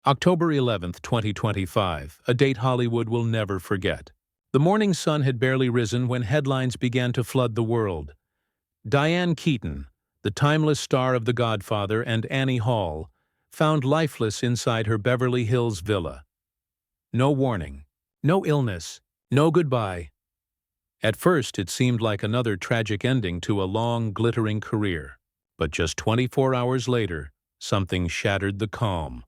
October 11th, 2025, a date Hollywood will never forget. The morning sun had barely risen when headlines began to flood the world. Diane Keaton, the timeless star of The Godfather and Annie Hall, found lifeless inside her Beverly Hills villa. No warning, no illness, no goodbye. At first, it seemed like another tragic ending to a long, glittering career. But just 24 hours later, something shattered the calm.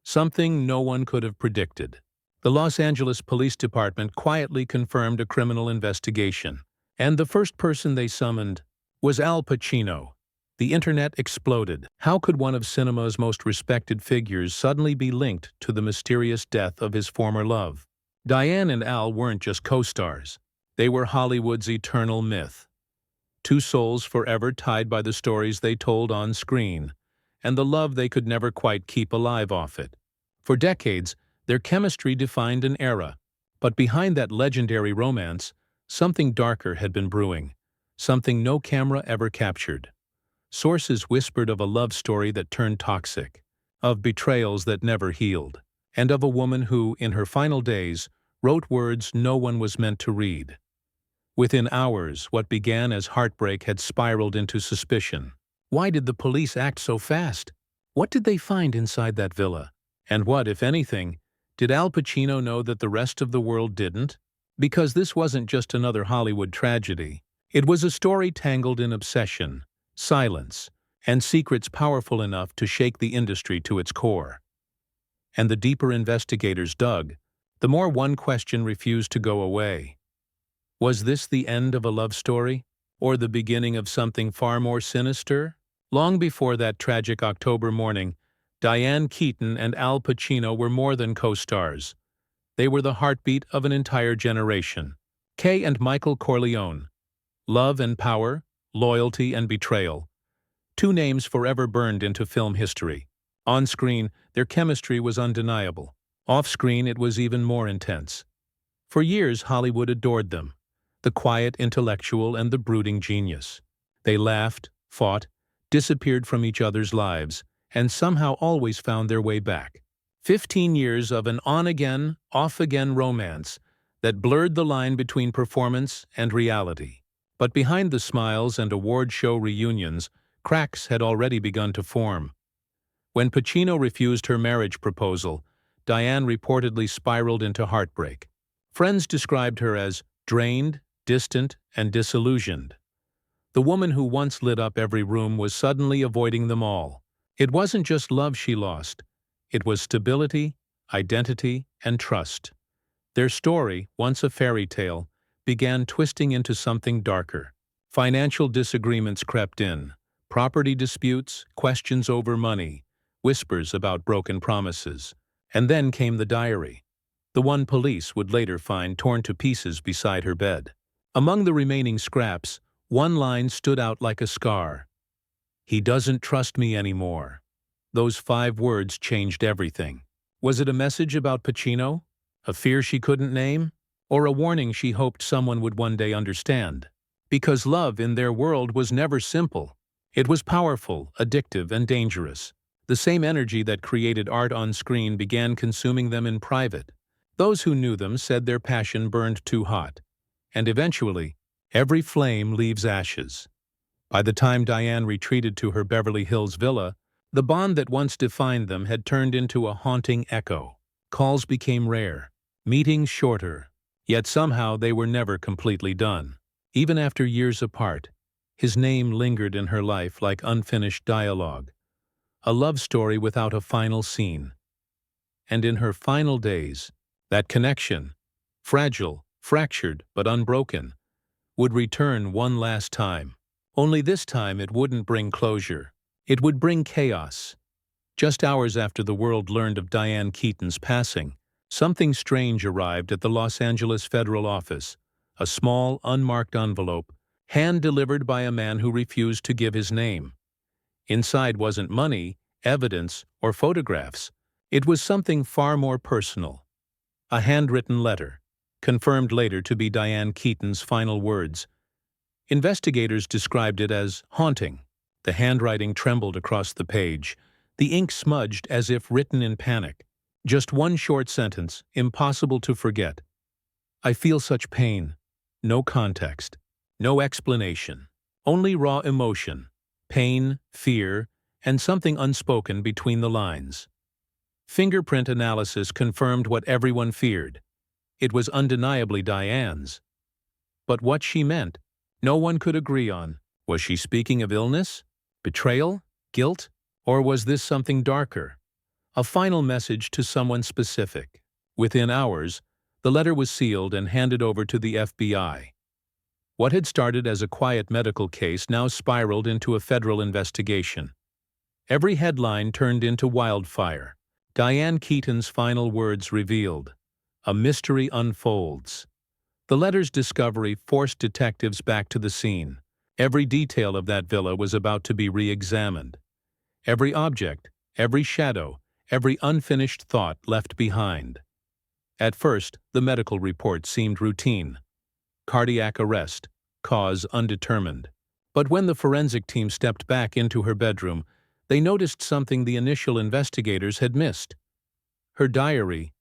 Something no one could have predicted. The Los Angeles Police Department quietly confirmed a criminal investigation, and the first person they summoned was Al Pacino. The internet exploded. How could one of cinema's most respected figures suddenly be linked to the mysterious death of his former love? Diane and Al weren't just co-stars. They were Hollywood's eternal myth. Two souls forever tied by the stories they told on screen, and the love they could never quite keep alive off it. For decades, their chemistry defined an era. But behind that legendary romance, something darker had been brewing, something no camera ever captured. Sources whispered of a love story that turned toxic, of betrayals that never healed, and of a woman who, in her final days, wrote words no one was meant to read. Within hours, what began as heartbreak had spiraled into suspicion. Why did the police act so fast? What did they find inside that villa? And what, if anything, did Al Pacino know that the rest of the world didn't? Because this wasn't just another Hollywood tragedy. It was a story tangled in obsession, silence, and secrets powerful enough to shake the industry to its core. And the deeper investigators dug, the more one question refused to go away. Was this the end of a love story? Or the beginning of something far more sinister? Long before that tragic October morning, Diane Keaton and Al Pacino were more than co-stars. They were the heartbeat of an entire generation. Kay and Michael Corleone. Love and power, loyalty and betrayal. Two names forever burned into film history. On screen, their chemistry was undeniable. Off screen, it was even more intense. For years, Hollywood adored them. The quiet intellectual and the brooding genius. They laughed, fought, disappeared from each other's lives, and somehow always found their way back. 15 years of an on-again, off-again romance that blurred the line between performance and reality. But behind the smiles and award show reunions, cracks had already begun to form. When Pacino refused her marriage proposal, Diane reportedly spiraled into heartbreak. Friends described her as drained, distant, and disillusioned. The woman who once lit up every room was suddenly avoiding them all. It wasn't just love she lost. It was stability, identity, and trust. Their story, once a fairy tale, began twisting into something darker. Financial disagreements crept in, property disputes, questions over money, whispers about broken promises. And then came the diary, the one police would later find torn to pieces beside her bed. Among the remaining scraps, one line stood out like a scar. "He doesn't trust me anymore." Those 5 words changed everything. Was it a message about Pacino? A fear she couldn't name? Or a warning she hoped someone would one day understand? Because love in their world was never simple. It was powerful, addictive, and dangerous. The same energy that created art on screen began consuming them in private. Those who knew them said their passion burned too hot. And eventually, every flame leaves ashes. By the time Diane retreated to her Beverly Hills villa, the bond that once defined them had turned into a haunting echo. Calls became rare, meetings shorter, yet somehow they were never completely done. Even after years apart, his name lingered in her life like unfinished dialogue, a love story without a final scene. And in her final days, that connection, fragile, fractured but unbroken, would return one last time. Only this time it wouldn't bring closure. It would bring chaos. Just hours after the world learned of Diane Keaton's passing, something strange arrived at the Los Angeles federal office, a small, unmarked envelope, hand-delivered by a man who refused to give his name. Inside wasn't money, evidence, or photographs. It was something far more personal. A handwritten letter, confirmed later to be Diane Keaton's final words. Investigators described it as haunting. The handwriting trembled across the page, the ink smudged as if written in panic. Just one short sentence, impossible to forget. I feel such pain. No context. No explanation. Only raw emotion. Pain, fear, and something unspoken between the lines. Fingerprint analysis confirmed what everyone feared. It was undeniably Diane's. But what she meant, no one could agree on. Was she speaking of illness? Betrayal? Guilt? Or was this something darker? A final message to someone specific. Within hours, the letter was sealed and handed over to the FBI. What had started as a quiet medical case now spiraled into a federal investigation. Every headline turned into wildfire. Diane Keaton's final words revealed. A mystery unfolds. The letter's discovery forced detectives back to the scene. Every detail of that villa was about to be re-examined. Every object, every shadow, every unfinished thought left behind. At first, the medical report seemed routine. Cardiac arrest, cause undetermined. But when the forensic team stepped back into her bedroom, they noticed something the initial investigators had missed. Her diary,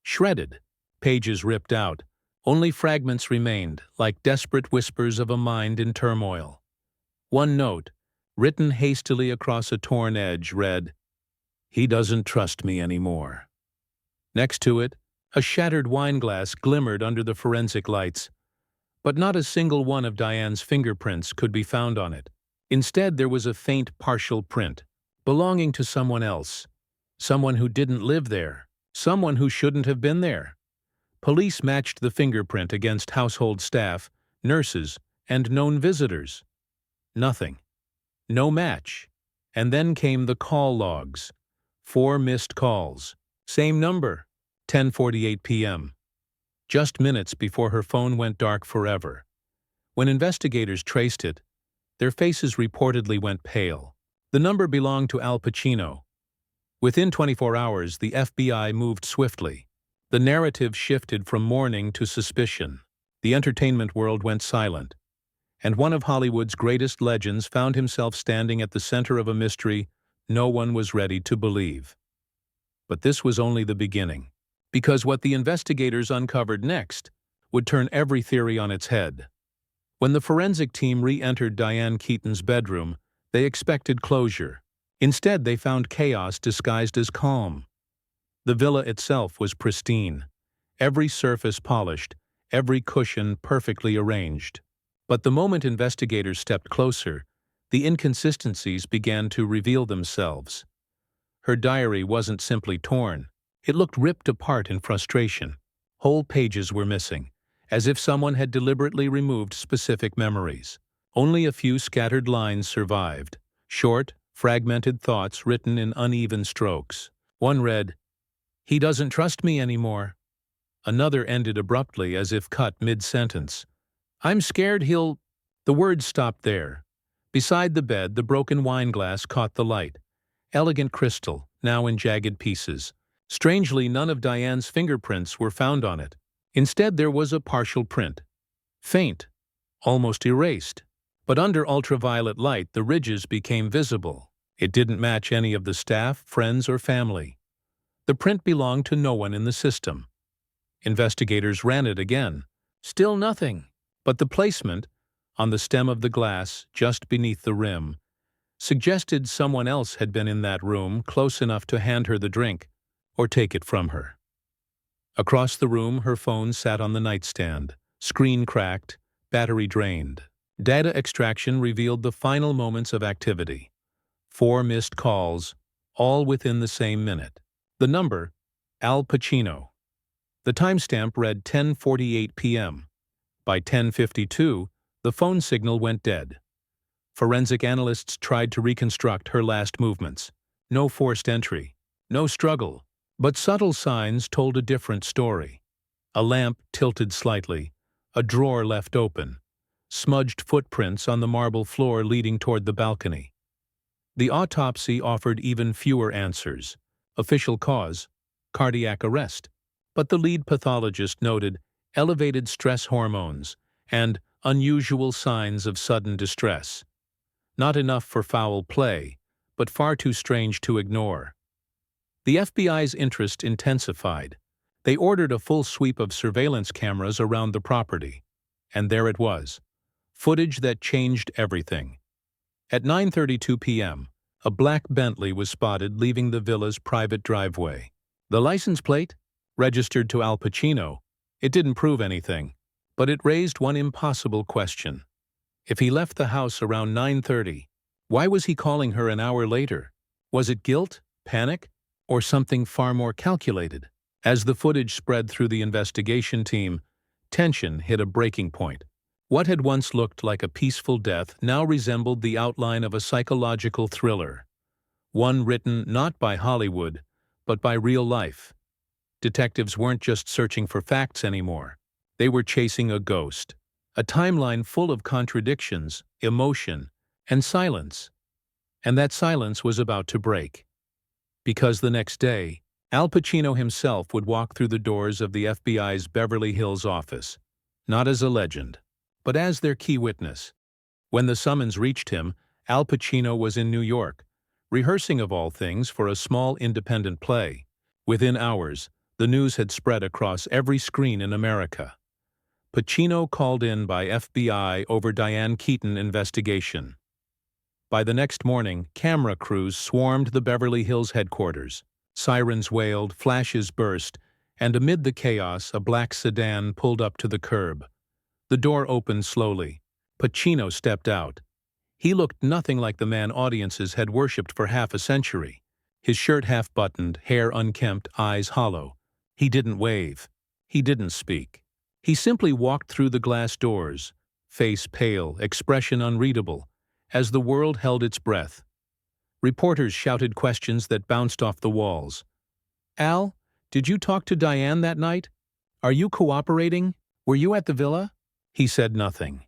shredded, pages ripped out, only fragments remained, like desperate whispers of a mind in turmoil. One note, written hastily across a torn edge, read, "He doesn't trust me anymore." Next to it, a shattered wine glass glimmered under the forensic lights, but not a single one of Diane's fingerprints could be found on it. Instead, there was a faint partial print, belonging to someone else, someone who didn't live there, someone who shouldn't have been there. Police matched the fingerprint against household staff, nurses, and known visitors. Nothing. No match. And then came the call logs. 4 missed calls. Same number. 10:48 p.m. Just minutes before her phone went dark forever. When investigators traced it, their faces reportedly went pale. The number belonged to Al Pacino. Within 24 hours, the FBI moved swiftly. The narrative shifted from mourning to suspicion. The entertainment world went silent, and one of Hollywood's greatest legends found himself standing at the center of a mystery no one was ready to believe. But this was only the beginning, because what the investigators uncovered next would turn every theory on its head. When the forensic team re-entered Diane Keaton's bedroom, they expected closure. Instead, they found chaos disguised as calm. The villa itself was pristine, every surface polished, every cushion perfectly arranged. But the moment investigators stepped closer, the inconsistencies began to reveal themselves. Her diary wasn't simply torn. It looked ripped apart in frustration. Whole pages were missing, as if someone had deliberately removed specific memories. Only a few scattered lines survived, short, fragmented thoughts written in uneven strokes. One read, "He doesn't trust me anymore." Another ended abruptly as if cut mid-sentence. "I'm scared he'll—" The words stopped there. Beside the bed, the broken wine glass caught the light. Elegant crystal, now in jagged pieces. Strangely, none of Diane's fingerprints were found on it. Instead, there was a partial print. Faint, almost erased. But under ultraviolet light, the ridges became visible. It didn't match any of the staff, friends, or family. The print belonged to no one in the system. Investigators ran it again. Still nothing. But the placement, on the stem of the glass, just beneath the rim, suggested someone else had been in that room close enough to hand her the drink, or take it from her. Across the room, her phone sat on the nightstand, screen cracked, battery drained. Data extraction revealed the final moments of activity. 4 missed calls, all within the same minute. The number, Al Pacino. The timestamp read 10:48 p.m. By 10:52, the phone signal went dead. Forensic analysts tried to reconstruct her last movements. No forced entry, no struggle, but subtle signs told a different story. A lamp tilted slightly, a drawer left open, smudged footprints on the marble floor leading toward the balcony. The autopsy offered even fewer answers. Official cause, cardiac arrest. But the lead pathologist noted elevated stress hormones and unusual signs of sudden distress. Not enough for foul play, but far too strange to ignore. The FBI's interest intensified. They ordered a full sweep of surveillance cameras around the property. And there it was. Footage that changed everything. At 9:32 p.m., a black Bentley was spotted leaving the villa's private driveway. The license plate? Registered to Al Pacino. It didn't prove anything, but it raised one impossible question. If he left the house around 9:30, why was he calling her an hour later? Was it guilt, panic, or something far more calculated? As the footage spread through the investigation team, tension hit a breaking point. What had once looked like a peaceful death now resembled the outline of a psychological thriller, one written not by Hollywood, but by real life. Detectives weren't just searching for facts anymore. They were chasing a ghost, a timeline full of contradictions, emotion, and silence. And that silence was about to break. Because the next day, Al Pacino himself would walk through the doors of the FBI's Beverly Hills office, not as a legend, but as their key witness. When the summons reached him, Al Pacino was in New York, rehearsing of all things for a small independent play. Within hours, the news had spread across every screen in America. Pacino called in by FBI over Diane Keaton investigation. By the next morning, camera crews swarmed the Beverly Hills headquarters. Sirens wailed, flashes burst, and amid the chaos, a black sedan pulled up to the curb. The door opened slowly. Pacino stepped out. He looked nothing like the man audiences had worshipped for half a century. His shirt half-buttoned, hair unkempt, eyes hollow. He didn't wave. He didn't speak. He simply walked through the glass doors, face pale, expression unreadable, as the world held its breath. Reporters shouted questions that bounced off the walls. "Al, did you talk to Diane that night? Are you cooperating? Were you at the villa?" He said nothing.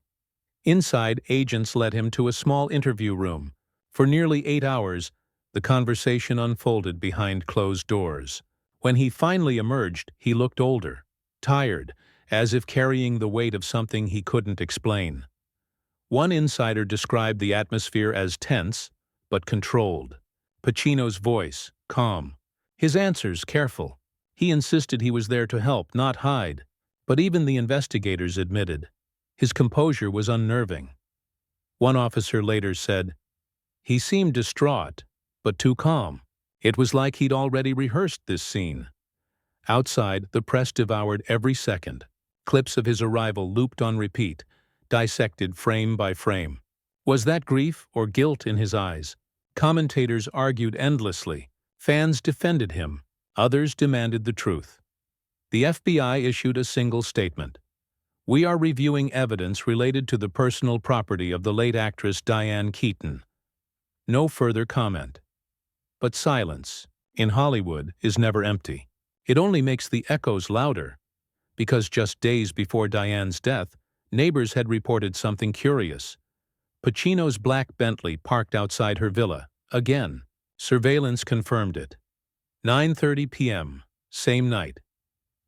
Inside, agents led him to a small interview room. For nearly 8 hours, the conversation unfolded behind closed doors. When he finally emerged, he looked older, tired, as if carrying the weight of something he couldn't explain. One insider described the atmosphere as tense, but controlled. Pacino's voice, calm. His answers, careful. He insisted he was there to help, not hide. But even the investigators admitted his composure was unnerving. One officer later said, "He seemed distraught, but too calm. It was like he'd already rehearsed this scene." Outside, the press devoured every second. Clips of his arrival looped on repeat, dissected frame by frame. Was that grief or guilt in his eyes? Commentators argued endlessly. Fans defended him. Others demanded the truth. The FBI issued a single statement. "We are reviewing evidence related to the personal property of the late actress Diane Keaton." No further comment. But silence, in Hollywood, is never empty. It only makes the echoes louder. Because just days before Diane's death, neighbors had reported something curious. Pacino's black Bentley parked outside her villa. Again, surveillance confirmed it. 9:30 p.m., same night.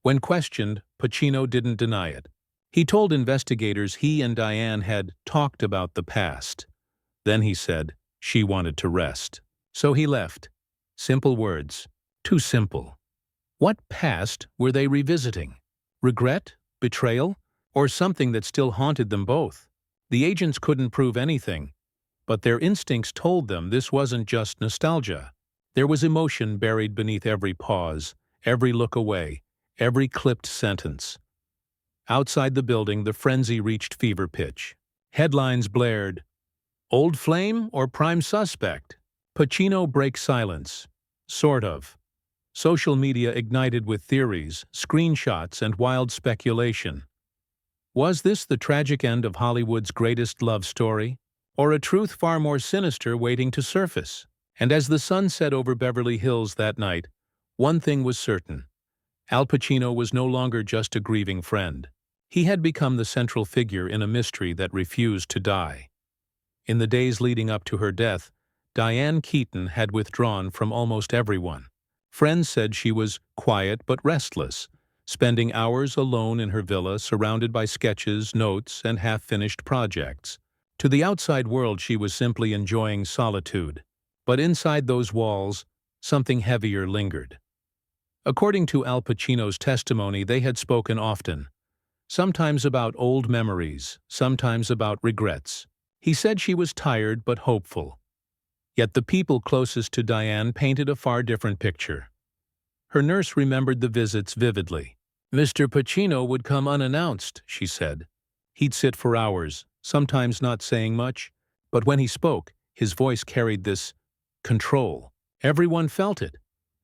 When questioned, Pacino didn't deny it. He told investigators he and Diane had talked about the past. Then he said she wanted to rest. So he left. Simple words. Too simple. What past were they revisiting? Regret? Betrayal? Or something that still haunted them both? The agents couldn't prove anything, but their instincts told them this wasn't just nostalgia. There was emotion buried beneath every pause, every look away, every clipped sentence. Outside the building, the frenzy reached fever pitch. Headlines blared. Old flame or prime suspect? Pacino breaks silence. Sort of. Social media ignited with theories, screenshots, and wild speculation. Was this the tragic end of Hollywood's greatest love story? Or a truth far more sinister waiting to surface? And as the sun set over Beverly Hills that night, one thing was certain. Al Pacino was no longer just a grieving friend. He had become the central figure in a mystery that refused to die. In the days leading up to her death, Diane Keaton had withdrawn from almost everyone. Friends said she was quiet but restless, spending hours alone in her villa surrounded by sketches, notes, and half-finished projects. To the outside world, she was simply enjoying solitude. But inside those walls, something heavier lingered. According to Al Pacino's testimony, they had spoken often, sometimes about old memories, sometimes about regrets. He said she was tired but hopeful. Yet the people closest to Diane painted a far different picture. Her nurse remembered the visits vividly. Mr. Pacino would come unannounced, she said. He'd sit for hours, sometimes not saying much, but when he spoke, his voice carried this control. Everyone felt it.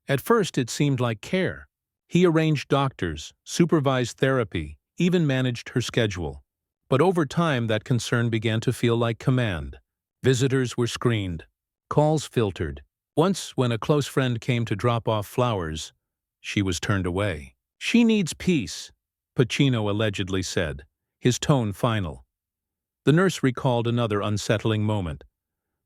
At first it seemed like care. He arranged doctors, supervised therapy, even managed her schedule. But over time that concern began to feel like command. Visitors were screened. Calls filtered. Once, when a close friend came to drop off flowers, she was turned away. "She needs peace," Pacino allegedly said, his tone final. The nurse recalled another unsettling moment.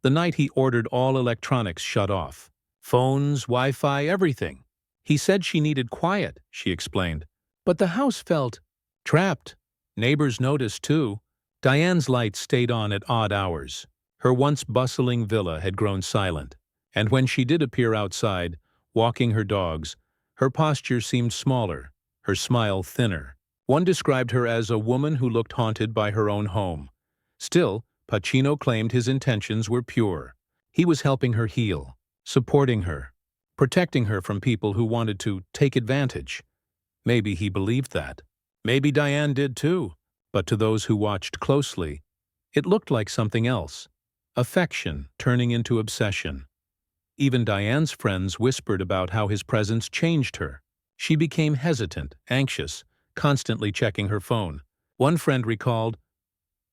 The night he ordered all electronics shut off. Phones, Wi-Fi, everything. He said she needed quiet, she explained. But the house felt trapped. Neighbors noticed, too. Diane's lights stayed on at odd hours. Her once bustling villa had grown silent, and when she did appear outside, walking her dogs, her posture seemed smaller, her smile thinner. One described her as a woman who looked haunted by her own home. Still, Pacino claimed his intentions were pure. He was helping her heal, supporting her, protecting her from people who wanted to take advantage. Maybe he believed that. Maybe Diane did too. But to those who watched closely, it looked like something else. Affection turning into obsession. Even Diane's friends whispered about how his presence changed her. She became hesitant, anxious, constantly checking her phone. One friend recalled,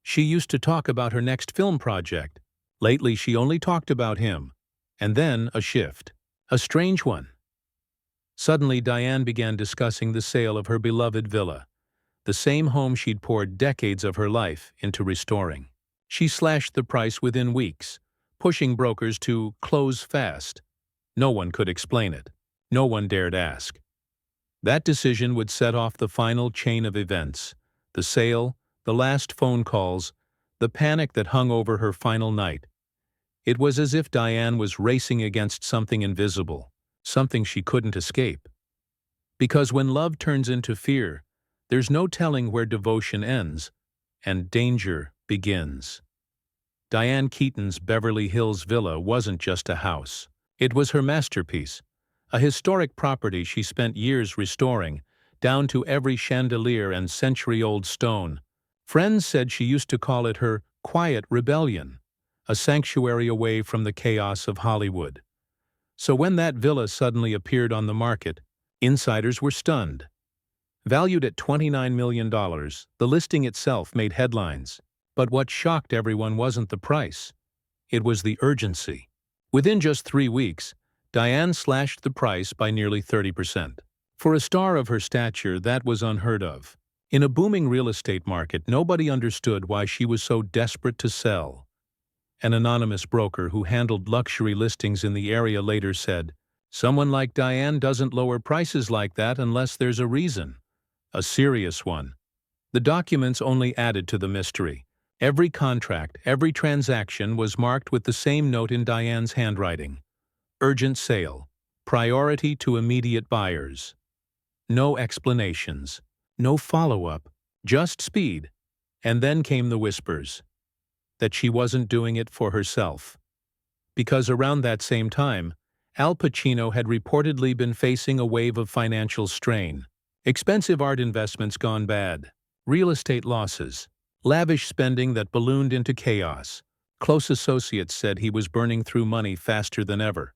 "She used to talk about her next film project. Lately she only talked about him." And then a shift. A strange one. Suddenly Diane began discussing the sale of her beloved villa, the same home she'd poured decades of her life into restoring. She slashed the price within weeks, pushing brokers to close fast. No one could explain it. No one dared ask. That decision would set off the final chain of events. The sale, the last phone calls, the panic that hung over her final night. It was as if Diane was racing against something invisible, something she couldn't escape. Because when love turns into fear, there's no telling where devotion ends and danger begins. Diane Keaton's Beverly Hills villa wasn't just a house. It was her masterpiece, a historic property she spent years restoring, down to every chandelier and century-old stone. Friends said she used to call it her quiet rebellion, a sanctuary away from the chaos of Hollywood. So when that villa suddenly appeared on the market, insiders were stunned. Valued at $29 million, the listing itself made headlines. But what shocked everyone wasn't the price. It was the urgency. Within just 3 weeks, Diane slashed the price by nearly 30%. For a star of her stature, that was unheard of. In a booming real estate market, nobody understood why she was so desperate to sell. An anonymous broker who handled luxury listings in the area later said, "Someone like Diane doesn't lower prices like that unless there's a reason. A serious one." The documents only added to the mystery. Every contract, every transaction was marked with the same note in Diane's handwriting. Urgent sale. Priority to immediate buyers. No explanations. No follow-up. Just speed. And then came the whispers. That she wasn't doing it for herself. Because around that same time, Al Pacino had reportedly been facing a wave of financial strain. Expensive art investments gone bad. Real estate losses. Lavish spending that ballooned into chaos. Close associates said he was burning through money faster than ever.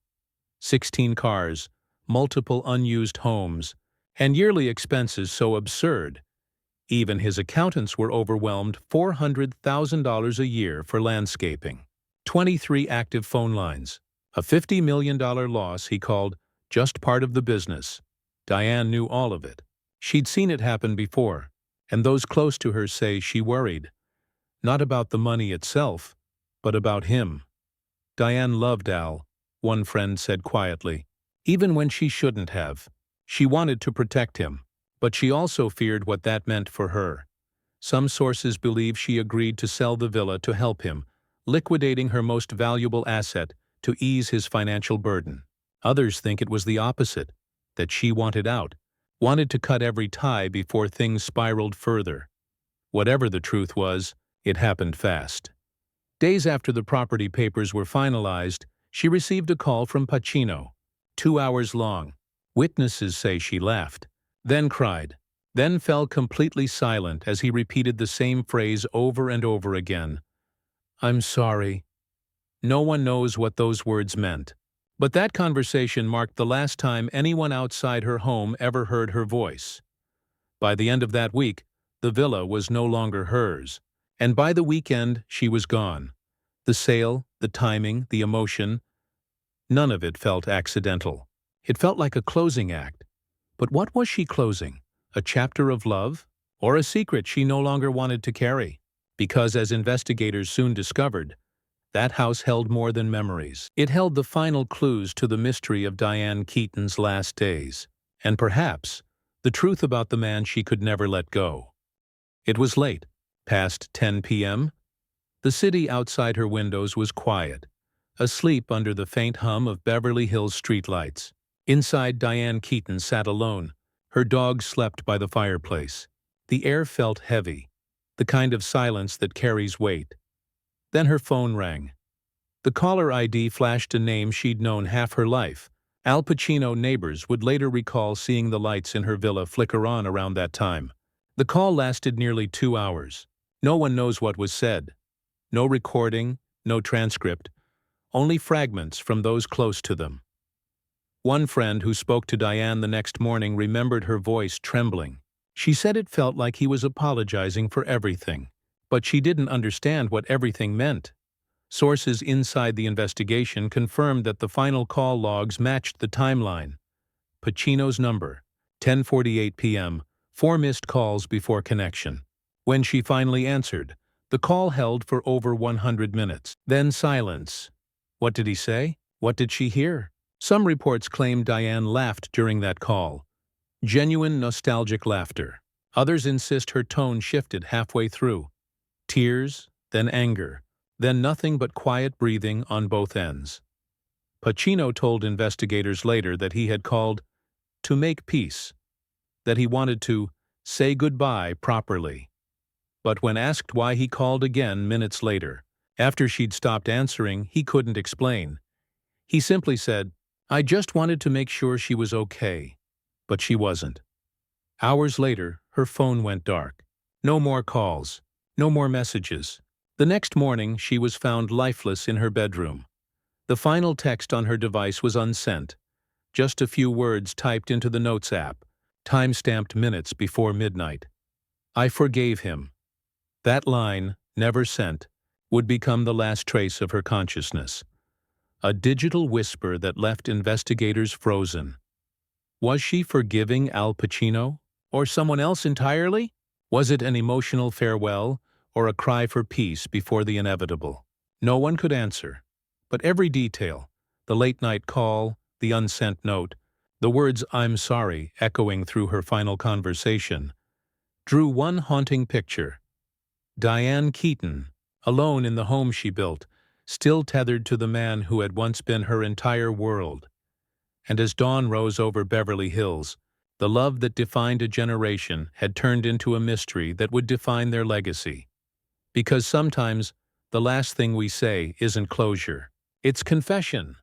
16 cars, multiple unused homes, and yearly expenses so absurd. Even his accountants were overwhelmed. $400,000 a year for landscaping. 23 active phone lines. A $50 million loss he called just part of the business. Diane knew all of it. She'd seen it happen before, and those close to her say she worried. Not about the money itself, but about him. Diane loved Al, one friend said quietly, even when she shouldn't have. She wanted to protect him, but she also feared what that meant for her. Some sources believe she agreed to sell the villa to help him, liquidating her most valuable asset to ease his financial burden. Others think it was the opposite, that she wanted out, wanted to cut every tie before things spiraled further. Whatever the truth was, it happened fast. Days after the property papers were finalized, she received a call from Pacino, 2 hours long. Witnesses say she laughed, then cried, then fell completely silent as he repeated the same phrase over and over again. "I'm sorry." No one knows what those words meant. But that conversation marked the last time anyone outside her home ever heard her voice. By the end of that week, the villa was no longer hers, and by the weekend she was gone. The sale, the timing, the emotion, none of it felt accidental. It felt like a closing act. But what was she closing? A chapter of love? Or a secret she no longer wanted to carry? Because, as investigators soon discovered, that house held more than memories. It held the final clues to the mystery of Diane Keaton's last days, and perhaps the truth about the man she could never let go. It was late, past 10 p.m. The city outside her windows was quiet, asleep under the faint hum of Beverly Hills streetlights. Inside, Diane Keaton sat alone. Her dog slept by the fireplace. The air felt heavy, the kind of silence that carries weight. Then her phone rang. The caller ID flashed a name she'd known half her life. Al Pacino. Neighbors would later recall seeing the lights in her villa flicker on around that time. The call lasted nearly 2 hours. No one knows what was said. No recording, no transcript, only fragments from those close to them. One friend who spoke to Diane the next morning remembered her voice trembling. She said it felt like he was apologizing for everything. But she didn't understand what everything meant. Sources inside the investigation confirmed that the final call logs matched the timeline. Pacino's number, 10:48 p.m., 4 missed calls before connection. When she finally answered, the call held for over 100 minutes. Then silence. What did he say? What did she hear? Some reports claim Diane laughed during that call. Genuine nostalgic laughter. Others insist her tone shifted halfway through. Tears, then anger, then nothing but quiet breathing on both ends. Pacino told investigators later that he had called to make peace, that he wanted to say goodbye properly. But when asked why he called again minutes later, after she'd stopped answering, he couldn't explain. He simply said, "I just wanted to make sure she was okay." But she wasn't. Hours later, her phone went dark. No more calls. No more messages. The next morning, she was found lifeless in her bedroom. The final text on her device was unsent, just a few words typed into the Notes app, time-stamped minutes before midnight. "I forgave him." That line, never sent, would become the last trace of her consciousness. A digital whisper that left investigators frozen. Was she forgiving Al Pacino? Or someone else entirely? Was it an emotional farewell, or a cry for peace before the inevitable? No one could answer. But every detail, the late-night call, the unsent note, the words "I'm sorry" echoing through her final conversation, drew one haunting picture. Diane Keaton, alone in the home she built, still tethered to the man who had once been her entire world. And as dawn rose over Beverly Hills, the love that defined a generation had turned into a mystery that would define their legacy. Because sometimes the last thing we say isn't closure, it's confession.